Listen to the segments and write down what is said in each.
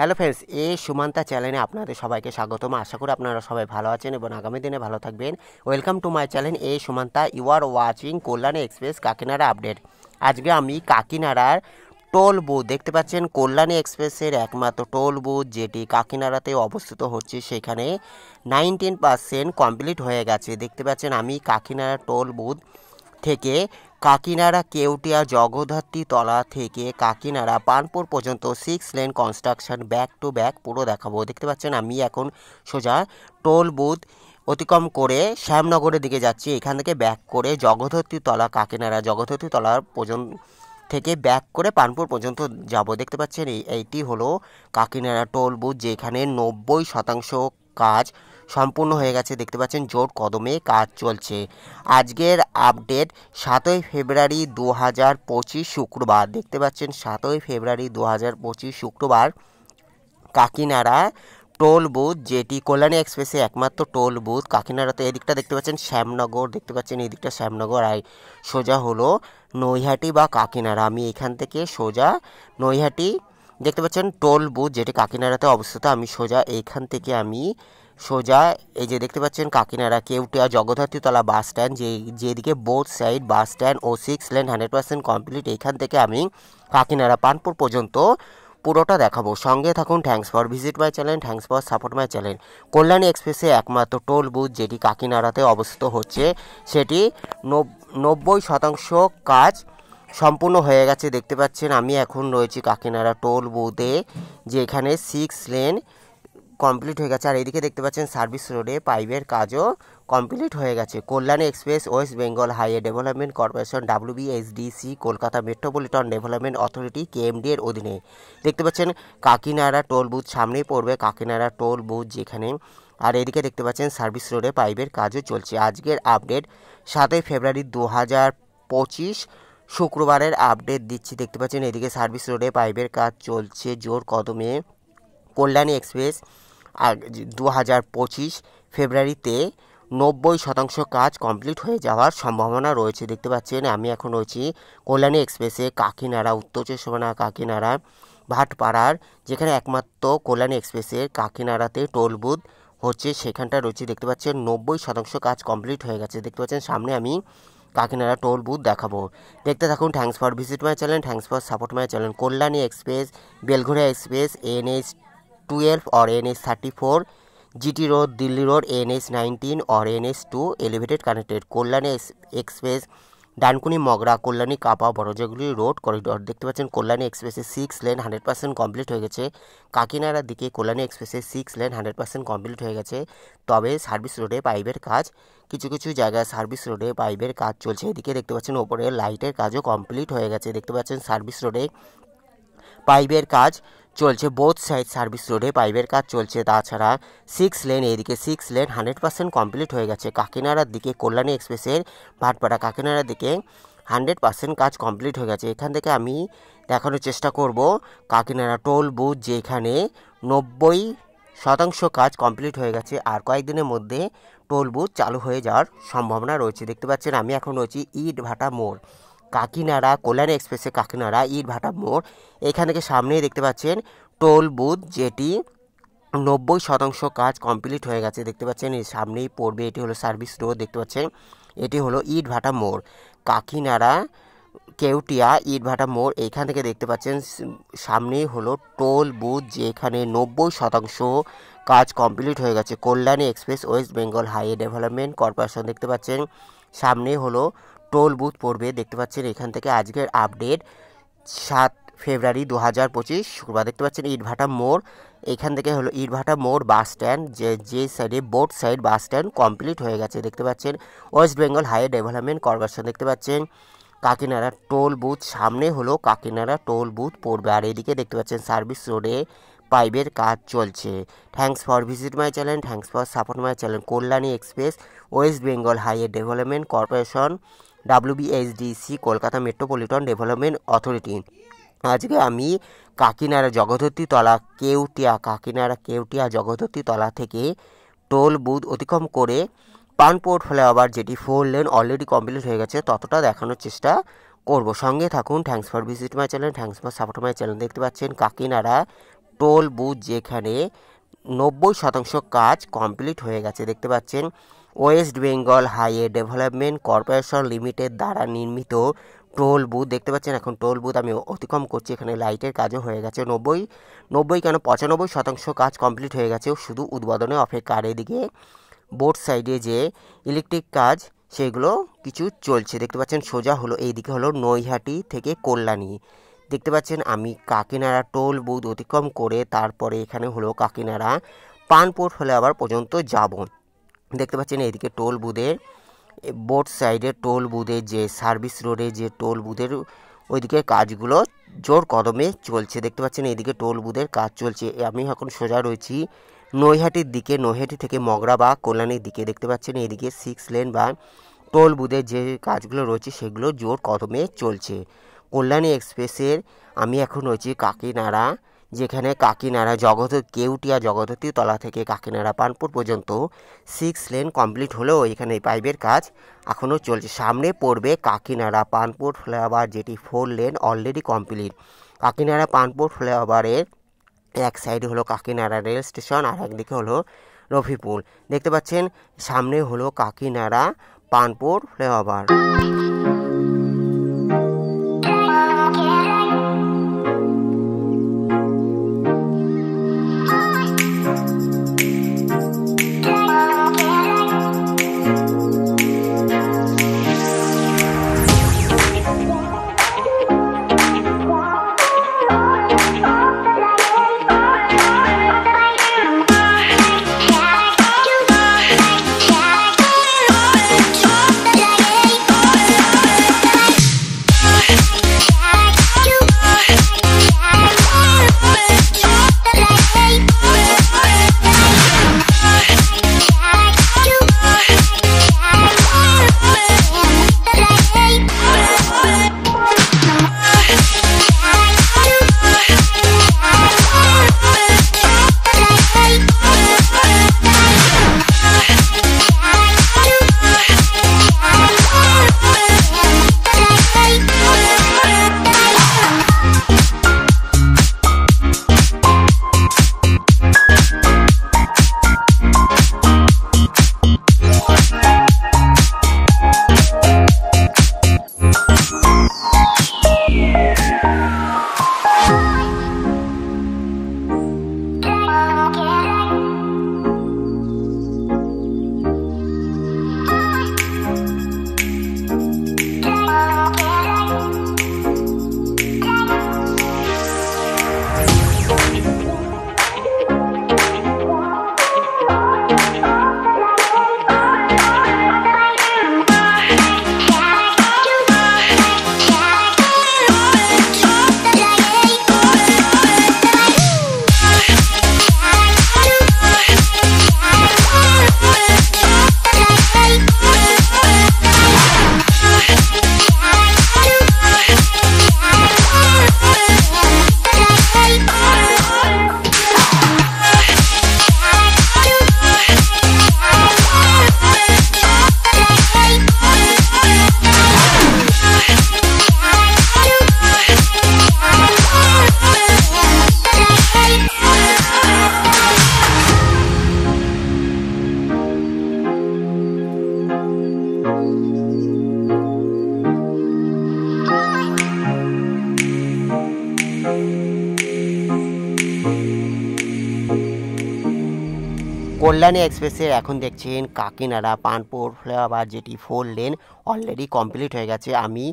Hello friends, Sumanta চ্যানেলে আপনাদের সবাইকে স্বাগতম। আশা করি আপনারা সবাই ভালো আছেন এবং আগামী দিনে ভালো থাকবেন। Welcome to my channel Sumanta. You are watching Kalyani express Kakinara update. আজকে আমি কাকিনাড়ার টোল বুথ দেখতে পাচ্ছেন, কল্যাণী এক্সপ্রেসের একমাত্র টোল বুথ যেটি কাকিনাড়াতে অবস্থিত হচ্ছে, সেখানে 19% কমপ্লিট হয়ে গেছে। দেখতে পাচ্ছেন আমি কাকিনাড়া টোল বুথ থেকে কাকিনাড়া কেউটিয়া জগদ্ধাত্রী তলা থেকে কাকিনাড়া পানপুর পর্যন্ত 6 lane construction back to back পুরো দেখাবো। দেখতে পাচ্ছেন আমি এখন সোজা টোল বুথ অতিক্রম করে শ্যামনগরের দিকে যাচ্ছি। এখান থেকে ব্যাক করে জগদ্ধাত্রী তলা কাকিনাড়া জগদ্ধাত্রী তলার পর্যন্ত থেকে ব্যাক করে পানপুর পর্যন্ত যাব। দেখতে পাচ্ছেন এইটি হলো কাকিনাড়া টোল বুথ, যেখানে 90% কাজ সম্পূর্ণ হয়ে গেছে। দেখতে পাচ্ছেন জোর কদমে কাজ চলছে। আজকের আপডেট 7ই ফেব্রুয়ারি 2025 শুক্রবার। দেখতে পাচ্ছেন 7ই ফেব্রুয়ারি 2025 শুক্রবার কাকিনাড়া টোল বুথ, যেটি কল্যাণী এক্সপ্রেসে একমাত্র টোল বুথ কাকিনাড়াতে। এদিকটা দেখতে পাচ্ছেন শ্যামনগর, দেখতে পাচ্ছেন এই দিকটা শ্যামনগর, আর সোজা হলো নৈহাটি বা কাকিনাড়া। আমি এখান থেকে সোজা নৈহাটি দেখতে পাচ্ছেন টোল বুথ যেটি কাকিনাড়াতে অবস্থিত। আমি সোজা এইখান থেকে আমি সোজা এই যে দেখতে পাচ্ছেন কাকিনাড়া কেউটিয়া জগদ্ধাত্রী তলা বাস স্ট্যান্ড, যেদিকে বোথ সাইড বাস স্ট্যান্ড ও 6 লেন 100% কমপ্লিট। এইখান থেকে আমি কাকিনাড়া পানপুর পর্যন্ত পুরোটা দেখাবো। সঙ্গে থাকুন। Thanks for visit my channel, thanks for support my channel. Kalyani এক্সপ্রেসে একমাত্র টোল বুথ যেটি কাকিনাড়াতে অবস্থিত হচ্ছে, সেটি 90% কাজ সম্পূর্ণ হয়ে গেছে। দেখতে পাচ্ছেন আমি এখন রয়েছি কাকিনাড়া টোল বুথে, যেখানে 6 লেন কমপ্লিট হয়ে গেছে। আর এইদিকে দেখতে পাচ্ছেন সার্ভিস রোডে পাইপের কাজও কমপ্লিট হয়ে গেছে। Kalyani express West Bengal highway development corporation WBSDC Kolkata metropolitan development authority KMD এর অধীনে। দেখতে পাচ্ছেন কাকিনাড়া টোল বুথ সামনেই পড়বে কাকিনাড়া টোল বুথ যেখানে। আর এদিকে দেখতে পাচ্ছেন সার্ভিস রোডে পাইপের কাজও চলছে। আজকের আপডেট 7ই ফেব্রুয়ারি 2025 শুক্রবারের আপডেট দিচ্ছি। দেখতে পাচ্ছেন এদিকে সার্ভিস রোডে পাইপের কাজ চলছে জোর কদমে। কল্যাণী এক্সপ্রেস 2025 ফেব্রুয়ারিতে 90% কাজ কমপ্লিট হয়ে যাওয়ার সম্ভাবনা রয়েছে। দেখতে পাচ্ছেন আমি এখন রয়েছি কল্যাণী এক্সপ্রেসে কাকিনাড়া উত্তর 24 কাকিনাড়া ভাটপাড়ার, যেখানে একমাত্র কল্যাণী এক্সপ্রেসের কাকিনাড়াতে টোল বুথ হচ্ছে, সেখানটা রয়েছে। দেখতে পাচ্ছেন 90% কাজ কমপ্লিট হয়ে গেছে। দেখতে পাচ্ছেন সামনে আমি কাকিনাড়া টোল বুথ দেখাবো। দেখতে থাকুন। Thanks for visit my channel, thanks for support my channel. Kalyani express Belgharia express NH12 और NH34, GT road Delhi road NH19 और NH2 elevated connected. Kalyani express Dankuni Magra Kalyani Kapa Barajaguli road corridor. দেখতে পাচ্ছেন কল্যাণী এক্সপ্রেসের 6 লেন 100% কমপ্লিট হয়ে গেছে। কাকিনাড়ার দিকে কল্যাণী এক্সপ্রেসের 6 লেন 100% কমপ্লিট হয়ে গেছে। তবে সার্ভিস রোডে পাইপের কাজ কিছু কিছু জায়গায় সার্ভিস রোডে পাইপের কাজ চলছে। এদিকে দেখতে পাচ্ছেন ওপরে লাইটের কাজও কমপ্লিট হয়ে গেছে। দেখতে পাচ্ছেন সার্ভিস রোডে পাইপের কাজ চলছে, বোথ সাইড সার্ভিস রোডে পাইপের কাজ চলছে। তাছাড়া 6 লেন এদিকে 6 লেন 100% কমপ্লিট হয়ে গেছে। কাকিনাড়ার দিকে কল্যাণী এক্সপ্রেসের ভাটপাড়া কাকিনাড়ার দিকে 100% কাজ কমপ্লিট হয়ে গেছে। এখান থেকে আমি দেখানোর চেষ্টা করব কাকিনাড়া টোল বুথ, যেখানে 90% কাজ কমপ্লিট হয়ে গেছে। আর কয়েকদিনের মধ্যে টোল বুথ চালু হয়ে যাওয়ার সম্ভাবনা রয়েছে। দেখতে পাচ্ছেন আমি এখন রয়েছি ইটভাটা মোড় কাকিনাড়া কল্যাণী এক্সপ্রেসে কাকিনাড়া ইটভাটা মোড়। এখান থেকে সামনেই দেখতে পাচ্ছেন টোল বুথ, যেটি 90% কাজ কমপ্লিট হয়ে গেছে। দেখতে পাচ্ছেন এর সামনেই পড়বে, এটি হলো সার্ভিস রোড। দেখতে পাচ্ছেন এটি হলো ইটভাটা মোড় কাকিনাড়া কেউটিয়া ইটভাটা মোড়। এইখান থেকে দেখতে পাচ্ছেন সামনেই হলো টোল বুথ, যেখানে 90% কাজ কমপ্লিট হয়ে গেছে। Kalyani express West Bengal highway development corporation. দেখতে পাচ্ছেন সামনেই হলো টোল বুথ পড়বে। দেখতে পাচ্ছেন এখান থেকে আজকের আপডেট 7 ফেব্রুয়ারি 2025 শুক্রবার। দেখতে পাচ্ছেন ইটভাটা মোড়, এখান থেকে হলো ইটভাটা মোড় বাস স্ট্যান্ড, যে সাইডে both side bus stand complete হয়ে গেছে। দেখতে পাচ্ছেন West Bengal highway development corporation. দেখতে পাচ্ছেন কাকিনাড়া টোল বুথ সামনে হলো কাকিনাড়া টোল বুথ পড়বে। আর এদিকে দেখতে পাচ্ছেন সার্ভিস রোডে পাইপের কাজ চলছে। Thanks for visit my channel, thanks for support my channel. Kalyani express West Bengal highway development corporation WBSDC Kolkata metropolitan development authority. আজকে আমি কাকিনাড়া জগদ্ধাত্রী তলা কেউটিয়া কাকিনাড়া কেউটিয়া জগদ্ধাত্রী তলা থেকে টোল বুথ অতিক্রম করে পানপোর্ট ফ্লাইওভার, যেটি 4 লেন অলরেডি কমপ্লিট হয়ে গেছে, ততটা দেখানোর চেষ্টা করব। সঙ্গে থাকুন। Thanks for visit my channel, thanks for support my channel. দেখতে পাচ্ছেন কাকিনাড়া টোল বুথ যেখানে 90% কাজ কমপ্লিট হয়ে গেছে। দেখতে পাচ্ছেন West Bengal highway development corporation limited দ্বারা নির্মিত টোল বুথ। দেখতে পাচ্ছেন এখন টোল বুথ আমি অতিক্রম করছি। এখানে লাইটের কাজও হয়ে গেছে, 95% কাজ কমপ্লিট হয়ে গেছে, শুধু উদ্বোধনে অপেক্ষা। আর এদিকে বোর্ড সাইডে যে ইলেকট্রিক কাজ সেগুলো কিছু চলছে। দেখতে পাচ্ছেন সোজা হলো এইদিকে হলো নৈহাটি থেকে কল্যাণী। দেখতে পাচ্ছেন আমি কাকিনাড়া টোল বুথ অতিক্রম করে তারপরে এখানে হলো কাকিনাড়া পানপুর ফ্লাইওভার পর্যন্ত যাব। দেখতে পাচ্ছেন এইদিকে টোল বুথের বোর্ড সাইডে টোল বুথের যে সার্ভিস রোডে যে টোল বুথের ওইদিকে কাজগুলো জোর কদমে চলছে। দেখতে পাচ্ছেন এইদিকে টোল বুথের কাজ চলছে। আমি এখন সোজা রয়েছি নৈহাটির দিকে, নৈহাটি থেকে মগরা বা কল্যাণীর দিকে। দেখতে পাচ্ছেন এইদিকে 6 লেন বা টোল বুথের যে কাজগুলো রয়েছে সেগুলো জোর কদমে চলছে। কল্যাণী এক্সপ্রেসের আমি এখন রয়েছি কাকিনাড়া, যেখানে কাকিনাড়া কেউটিয়া জগদ্ধাত্রী তলা থেকে কাকিনাড়া পানপুর পর্যন্ত 6 লেন কমপ্লিট হলেও এখানে পাইপের কাজ এখনও চলছে। সামনে পড়বে কাকিনাড়া পানপুর ফ্লাইওভার, যেটি 4 lane already complete. Kakinara Panpur ফ্লাইওভারের এক সাইডে হলো কাকিনাড়া রেল স্টেশন আর একদিকে হলো রফিপুর। দেখতে পাচ্ছেন সামনে হলো কাকিনাড়া পানপুর ফ্লাইওভার। কল্যাণী এক্সপ্রেসের এখন দেখছেন কাকিনাড়া পানপুর ফ্লাইওভার, যেটি 4 লেন অলরেডি কমপ্লিট হয়ে গেছে। আমি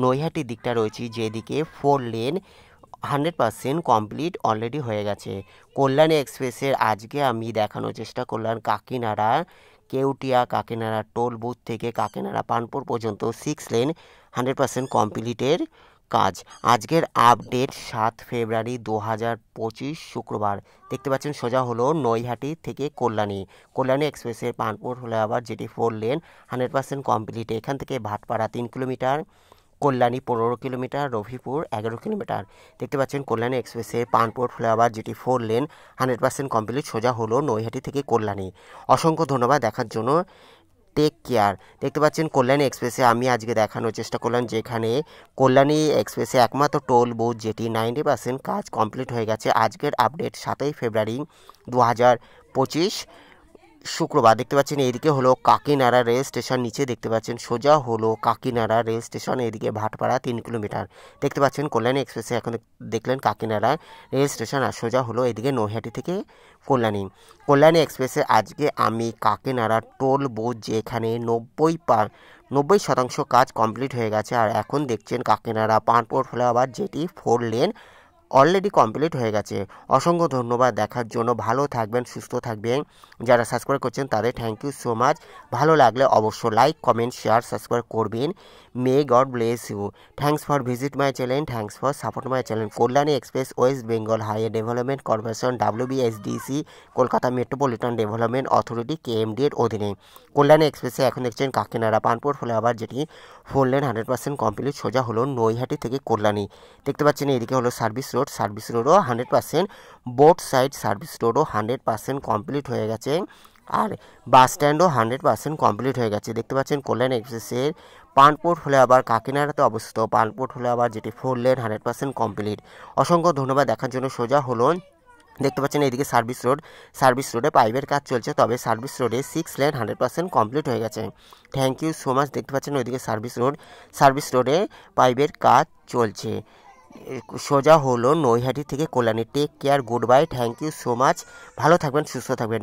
নৈহাটির দিকটা রয়েছি, যেদিকে 4 লেন 100% কমপ্লিট অলরেডি হয়ে গেছে। কল্যাণী এক্সপ্রেসের আজকে আমি দেখানোর চেষ্টা করলাম কাকিনাড়া কেউটিয়া কাকিনাড়া টোল বুথ থেকে কাকিনাড়া পানপুর পর্যন্ত 6 লেন 100% কমপ্লিটের কাজ। আজকের আপডেট 7 ফেব্রুয়ারি 2025 শুক্রবার। দেখতে পাচ্ছেন সোজা হলো নৈহাটি থেকে কল্যাণী এক্সপ্রেসের পানপুর ফ্লাইওভার, যেটি 4 লেন 100% কমপ্লিট। এখান থেকে Bhatpara 3 kilometre, Kalyani 15 kilometre, Rafipur 11 kilometre. দেখতে পাচ্ছেন কল্যাণী এক্সপ্রেসের পানপুর ফ্লাইওভার, যেটি 4 লেন 100% কমপ্লিট, সোজা হলো নৈহাটি থেকে কল্যাণী। অসংখ্য ধন্যবাদ দেখার জন্য। Take care. দেখতে পাচ্ছেন কল্যাণী এক্সপ্রেসে আমি আজকে দেখানোর চেষ্টা করলাম, যেখানে কল্যাণী এক্সপ্রেসে একমাত্র টোল বুথ যেটি 90% কাজ কমপ্লিট হয়ে গেছে। আজকের আপডেট 7ই ফেব্রুয়ারি 2025 শুক্রবার। দেখতে পাচ্ছেন এইদিকে হলো কাকিনাড়া রেল স্টেশন, নিচে দেখতে পাচ্ছেন সোজা হলো কাকিনাড়া রেল স্টেশন, এইদিকে ভাটপাড়া 3 কিলোমিটার। দেখতে পাচ্ছেন কল্যাণী এক্সপ্রেসে এখন দেখলেন কাকিনাড়া রেল স্টেশন, আর সোজা হলো এদিকে নৈহাটি থেকে কল্যাণী এক্সপ্রেসে আজকে আমি কাকিনাড়া টোল বুথ যেখানে 90% কাজ কমপ্লিট হয়ে গেছে, আর এখন দেখছেন কাকিনাড়া পানপুর ফ্লাইওভার যেটি 4 লেন অলরেডি কমপ্লিট হয়ে গেছে। অসংখ্য ধন্যবাদ দেখার জন্য। ভালো থাকবেন, সুস্থ থাকবেন। যারা সাবস্ক্রাইব করছেন তাদের থ্যাংক ইউ সো মাচ। ভালো লাগলে অবশ্যই লাইক, কমেন্ট, শেয়ার, সাবস্ক্রাইব করবেন। May God bless you. Thanks for visit my channel, thanks for support my channel. Kalyani express West Bengal highway development corporation WBSDC Kolkata metropolitan development authority KMD এর অধীনে কল্যাণী এক্সপ্রেসে এখন দেখছেন Kakinara Panpur flyover যেটি 4 লেন 100% কমপ্লিট, সোজা হলো নৈহাটি থেকে কল্যাণী। দেখতে পাচ্ছেন এদিকে হলো সার্ভিস রোডও 100%, বোথ সাইড সার্ভিস রোডও 100% কমপ্লিট হয়ে গেছে, আর বাস স্ট্যান্ডও 100% কমপ্লিট হয়ে গেছে। দেখতে পাচ্ছেন কল্যাণী এক্সপ্রেসের পানপুর ফ্লাইওভার কাকিনাড়াতে অবস্থিত পানপুর ফ্লাইওভার যেটি 4 লেন 100% কমপ্লিট। অসংখ্য ধন্যবাদ দেখার জন্য। সোজা হলো দেখতে পাচ্ছেন এইদিকে সার্ভিস রোডে পাইপের কাজ চলছে, তবে সার্ভিস রোডে 6 লেন 100% কমপ্লিট হয়ে গেছে। Thank you so much. দেখতে পাচ্ছেন ওইদিকে সার্ভিস রোডে পাইপের কাজ চলছে, সোজা হলো নৈহাটি থেকে Kalyani. Take care, good bye, thank you so much. ভালো থাকবেন, সুস্থ থাকবেন।